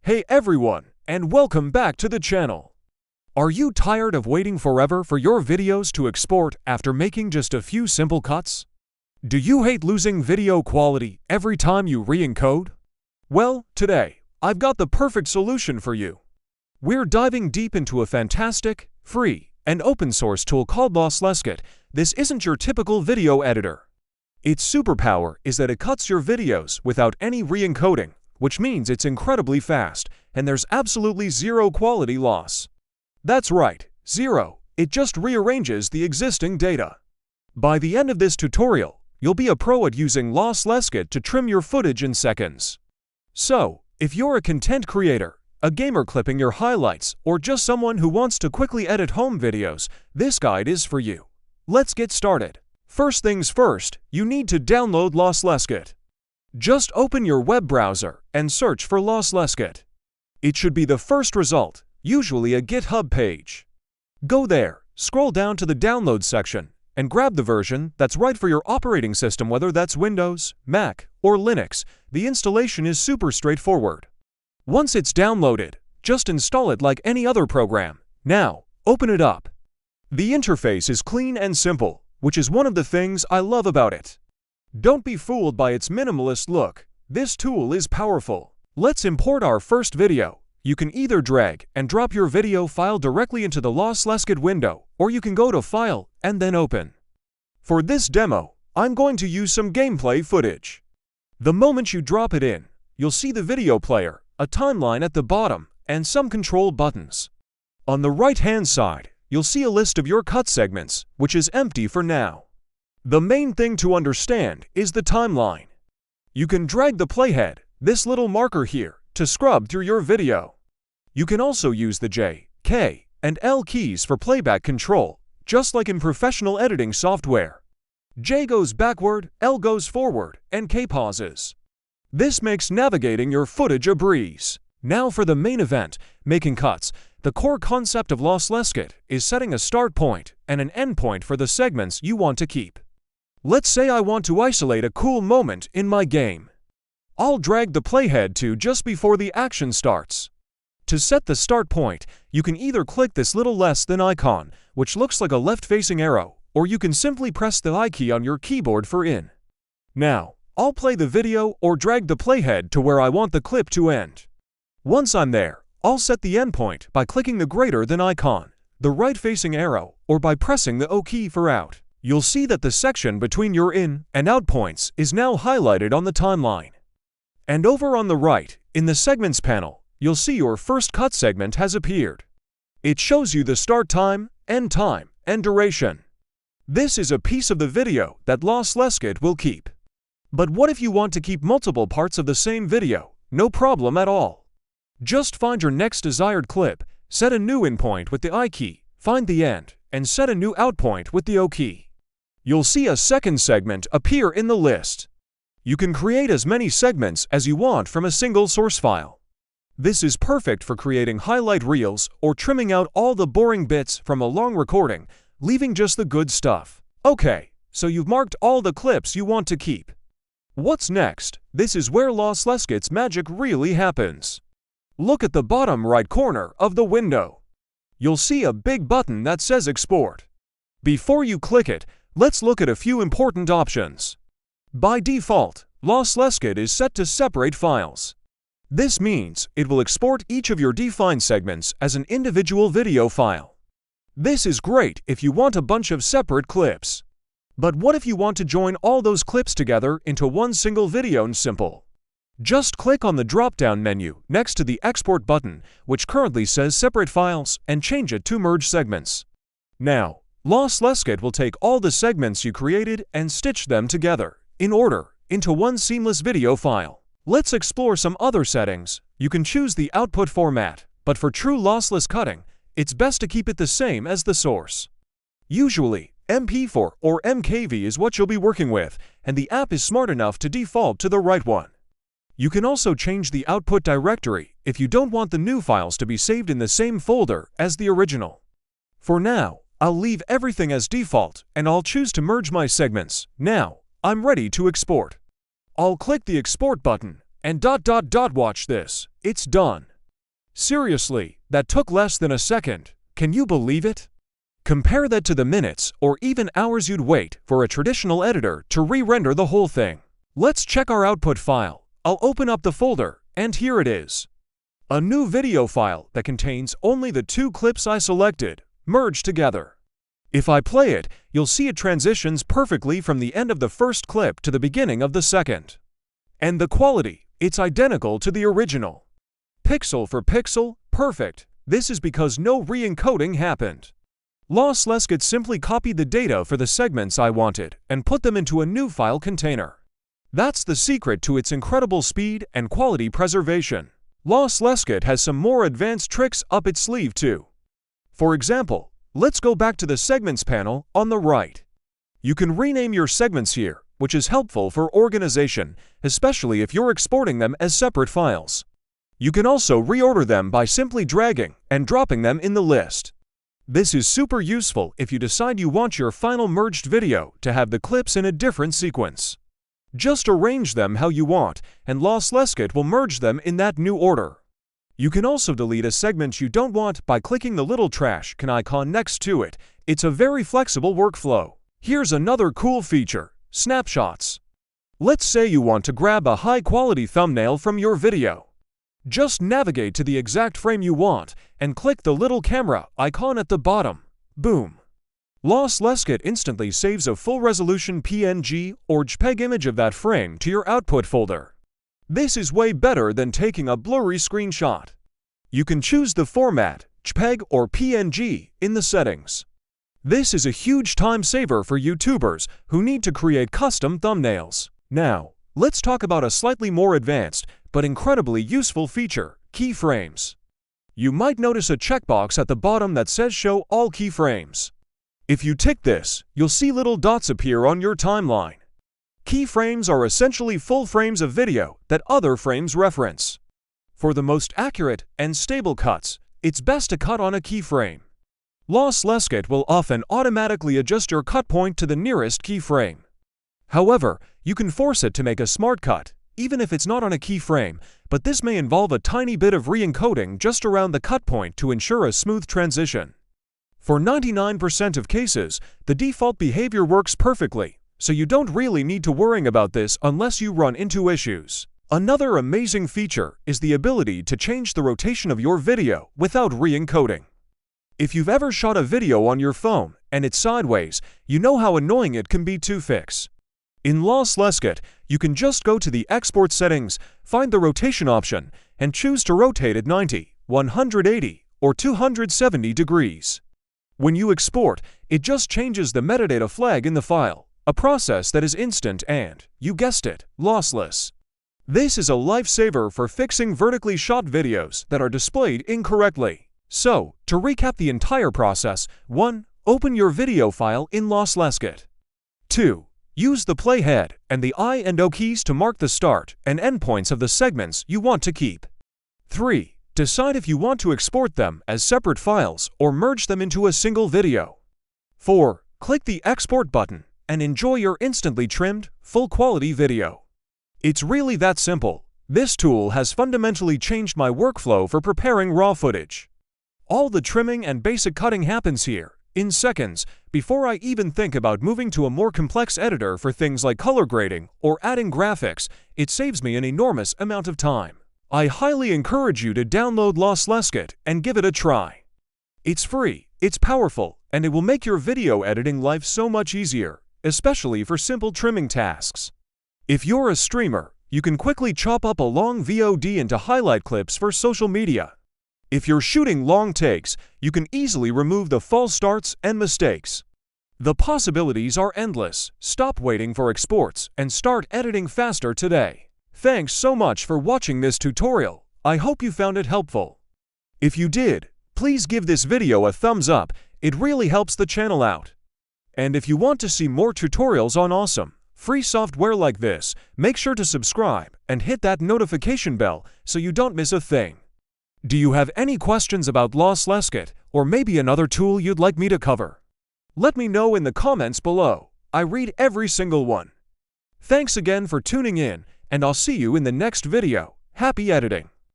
Hey everyone, and welcome back to the channel. Are you tired of waiting forever for your videos to export after making just a few simple cuts? Do you hate losing video quality every time you re-encode? Well, today, I've got the perfect solution for you. We're diving deep into a fantastic, free, and open source tool called LosslessCut. This isn't your typical video editor. Its superpower is that it cuts your videos without any re-encoding, which means it's incredibly fast, and there's absolutely zero quality loss. That's right, zero. It just rearranges the existing data. By the end of this tutorial, you'll be a pro at using LosslessCut to trim your footage in seconds. So, if you're a content creator, a gamer clipping your highlights, or just someone who wants to quickly edit home videos, this guide is for you. Let's get started. First things first, you need to download LosslessCut. Just open your web browser and search for LosslessCut. It should be the first result, usually a GitHub page. Go there, scroll down to the download section, and grab the version that's right for your operating system, whether that's Windows, Mac, or Linux. The installation is super straightforward. Once it's downloaded, just install it like any other program. Now, open it up. The interface is clean and simple, which is one of the things I love about it. Don't be fooled by its minimalist look. This tool is powerful. Let's import our first video. You can either drag and drop your video file directly into the LosslessCut window, or you can go to File and then Open. For this demo, I'm going to use some gameplay footage. The moment you drop it in, you'll see the video player, a timeline at the bottom, and some control buttons. On the right-hand side, you'll see a list of your cut segments, which is empty for now. The main thing to understand is the timeline. You can drag the playhead, this little marker here, to scrub through your video. You can also use the J, K, and L keys for playback control, just like in professional editing software. J goes backward, L goes forward, and K pauses. This makes navigating your footage a breeze. Now for the main event, making cuts. The core concept of LosslessCut is setting a start point and an end point for the segments you want to keep. Let's say I want to isolate a cool moment in my game. I'll drag the playhead to just before the action starts. To set the start point, you can either click this little less than icon, which looks like a left-facing arrow, or you can simply press the I key on your keyboard for in. Now, I'll play the video or drag the playhead to where I want the clip to end. Once I'm there, I'll set the endpoint by clicking the greater than icon, the right-facing arrow, or by pressing the O key for out. You'll see that the section between your in and out points is now highlighted on the timeline. And over on the right, in the Segments panel, you'll see your first cut segment has appeared. It shows you the start time, end time, and duration. This is a piece of the video that LosslessCut will keep. But what if you want to keep multiple parts of the same video? No problem at all. Just find your next desired clip, set a new in point with the I key, find the end, and set a new out point with the O key. You'll see a second segment appear in the list. You can create as many segments as you want from a single source file. This is perfect for creating highlight reels or trimming out all the boring bits from a long recording, leaving just the good stuff. Okay, so you've marked all the clips you want to keep. What's next? This is where LosslessCut's magic really happens. Look at the bottom right corner of the window. You'll see a big button that says Export. Before you click it, let's look at a few important options. By default, LosslessCut is set to separate files. This means it will export each of your defined segments as an individual video file. This is great if you want a bunch of separate clips. But what if you want to join all those clips together into one single video? Simple. Just click on the drop-down menu next to the Export button, which currently says Separate Files, and change it to Merge Segments. Now, LosslessCut will take all the segments you created and stitch them together, in order, into one seamless video file. Let's explore some other settings. You can choose the output format, but for true lossless cutting, it's best to keep it the same as the source. Usually, MP4 or MKV is what you'll be working with, and the app is smart enough to default to the right one. You can also change the output directory if you don't want the new files to be saved in the same folder as the original. For now, I'll leave everything as default, and I'll choose to merge my segments. Now, I'm ready to export. I'll click the Export button, and watch this. It's done. Seriously, that took less than a second. Can you believe it? Compare that to the minutes or even hours you'd wait for a traditional editor to re-render the whole thing. Let's check our output file. I'll open up the folder, and here it is. A new video file that contains only the 2 clips I selected, merged together. If I play it, you'll see it transitions perfectly from the end of the first clip to the beginning of the second. And the quality, it's identical to the original. Pixel for pixel, perfect. This is because no re-encoding happened. LosslessCut simply copied the data for the segments I wanted and put them into a new file container. That's the secret to its incredible speed and quality preservation. LosslessCut has some more advanced tricks up its sleeve too. For example, let's go back to the Segments panel on the right. You can rename your segments here, which is helpful for organization, especially if you're exporting them as separate files. You can also reorder them by simply dragging and dropping them in the list. This is super useful if you decide you want your final merged video to have the clips in a different sequence. Just arrange them how you want, and LosslessCut will merge them in that new order. You can also delete a segment you don't want by clicking the little trash can icon next to it. It's a very flexible workflow. Here's another cool feature: snapshots. Let's say you want to grab a high-quality thumbnail from your video. Just navigate to the exact frame you want and click the little camera icon at the bottom. Boom! LosslessCut instantly saves a full-resolution PNG or JPEG image of that frame to your output folder. This is way better than taking a blurry screenshot. You can choose the format, JPEG or PNG, in the settings. This is a huge time saver for YouTubers who need to create custom thumbnails. Now, let's talk about a slightly more advanced but incredibly useful feature: keyframes. You might notice a checkbox at the bottom that says Show All Keyframes. If you tick this, you'll see little dots appear on your timeline. Keyframes are essentially full frames of video that other frames reference. For the most accurate and stable cuts, it's best to cut on a keyframe. LosslessCut will often automatically adjust your cut point to the nearest keyframe. However, you can force it to make a smart cut, even if it's not on a keyframe, but this may involve a tiny bit of re-encoding just around the cut point to ensure a smooth transition. For 99% of cases, the default behavior works perfectly, so you don't really need to worry about this unless you run into issues. Another amazing feature is the ability to change the rotation of your video without re-encoding. If you've ever shot a video on your phone and it's sideways, you know how annoying it can be to fix. In LosslessCut, you can just go to the Export settings, find the rotation option, and choose to rotate it 90, 180, or 270 degrees. When you export, it just changes the metadata flag in the file, a process that is instant and, you guessed it, lossless. This is a lifesaver for fixing vertically shot videos that are displayed incorrectly. So, to recap the entire process: 1. Open your video file in LosslessCut. 2. Use the playhead and the I and O keys to mark the start and end points of the segments you want to keep. 3. Decide if you want to export them as separate files or merge them into a single video. 4. Click the Export button and enjoy your instantly trimmed, full-quality video. It's really that simple. This tool has fundamentally changed my workflow for preparing raw footage. All the trimming and basic cutting happens here, in seconds, before I even think about moving to a more complex editor for things like color grading or adding graphics. It saves me an enormous amount of time. I highly encourage you to download LosslessCut and give it a try. It's free, it's powerful, and it will make your video editing life so much easier, especially for simple trimming tasks. If you're a streamer, you can quickly chop up a long VOD into highlight clips for social media. If you're shooting long takes, you can easily remove the false starts and mistakes. The possibilities are endless. Stop waiting for exports and start editing faster today. Thanks so much for watching this tutorial. I hope you found it helpful. If you did, please give this video a thumbs up. It really helps the channel out. And if you want to see more tutorials on awesome, free software like this, make sure to subscribe and hit that notification bell so you don't miss a thing. Do you have any questions about LosslessCut or maybe another tool you'd like me to cover? Let me know in the comments below. I read every single one. Thanks again for tuning in, and I'll see you in the next video. Happy editing!